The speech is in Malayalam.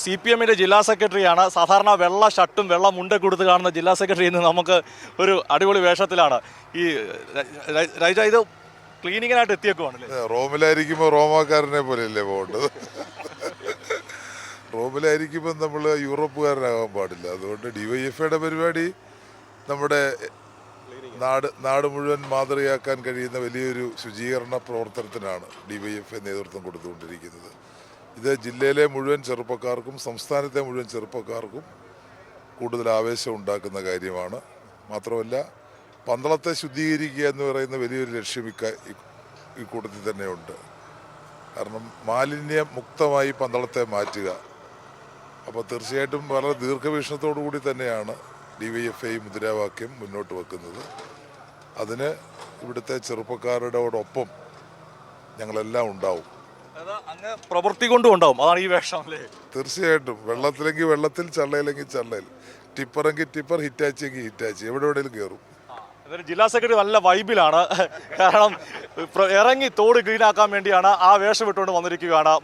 CPM-ന്റെ ജില്ലാ സെക്രട്ടറിയാണ്. സാധാരണ വെള്ള ഷർട്ടും വെള്ള മുണ്ട കൊടുത്ത് കാണുന്ന ജില്ലാ സെക്രട്ടറി ഇന്ന് നമുക്ക് ഒരു അടിപൊളി വേഷത്തിലാണ്. ഈ രൈജ ഇത് ക്ലീനിങ്ങിനായിട്ട് എത്തിയേക്കുവാണല്ലേ? റോമിലായിരിക്കുമ്പോൾ റോമാക്കാരനെ പോലെയല്ലേ പോകേണ്ടത്. റോമിലായിരിക്കുമ്പോൾ നമ്മൾ യൂറോപ്പുകാരനാകാൻ പാടില്ല. അതുകൊണ്ട് DYFIയുടെ പരിപാടി നമ്മുടെ നാട് മുഴുവൻ മാതൃകയാക്കാൻ കഴിയുന്ന വലിയൊരു ശുചീകരണ പ്രവർത്തനത്തിനാണ് DYFI നേതൃത്വം കൊടുത്തുകൊണ്ടിരിക്കുന്നത്. ഇത് ജില്ലയിലെ മുഴുവൻ ചെറുപ്പക്കാർക്കും സംസ്ഥാനത്തെ മുഴുവൻ ചെറുപ്പക്കാർക്കും കൂടുതൽ ആവേശം ഉണ്ടാക്കുന്ന കാര്യമാണ്. മാത്രമല്ല പന്തളത്തെ ശുദ്ധീകരിക്കുക എന്ന് പറയുന്ന വലിയൊരു ലക്ഷ്യം ഈ കൂട്ടത്തിൽ തന്നെയുണ്ട്. കാരണം മാലിന്യമുക്തമായി പന്തളത്തെ മാറ്റുക. അപ്പോൾ തീർച്ചയായിട്ടും വളരെ ദീർഘവീക്ഷണത്തോടു കൂടി തന്നെയാണ് DYFI മുദ്രാവാക്യം മുന്നോട്ട് വെക്കുന്നത്. അതിന് ഇവിടുത്തെ ചെറുപ്പക്കാരോടൊപ്പം ഞങ്ങളെല്ലാം ഉണ്ടാവും. അങ്ങ് പ്രവൃത്തി കൊണ്ടും ഉണ്ടാവും. അതാണ് ഈ വേഷം അല്ലേ? തീർച്ചയായിട്ടും. വെള്ളത്തിലെങ്കിൽ വെള്ളത്തിൽ, ചള്ളയിലെങ്കിൽ ചള്ളയിൽ, ടിപ്പറെങ്കിൽ ടിപ്പർ, ഹിറ്റാച്ചിയെങ്കിൽ ഹിറ്റാച്ചി, എവിടെയെങ്കിലും കയറും. ജില്ലാ സെക്രട്ടറി നല്ല വൈബിലാണ്. കാരണം ഇറങ്ങി തോട് ക്ലീനാക്കാൻ വേണ്ടിയാണ് ആ വേഷം ഇട്ടുകൊണ്ട് വന്നിരിക്കുകയാണ്.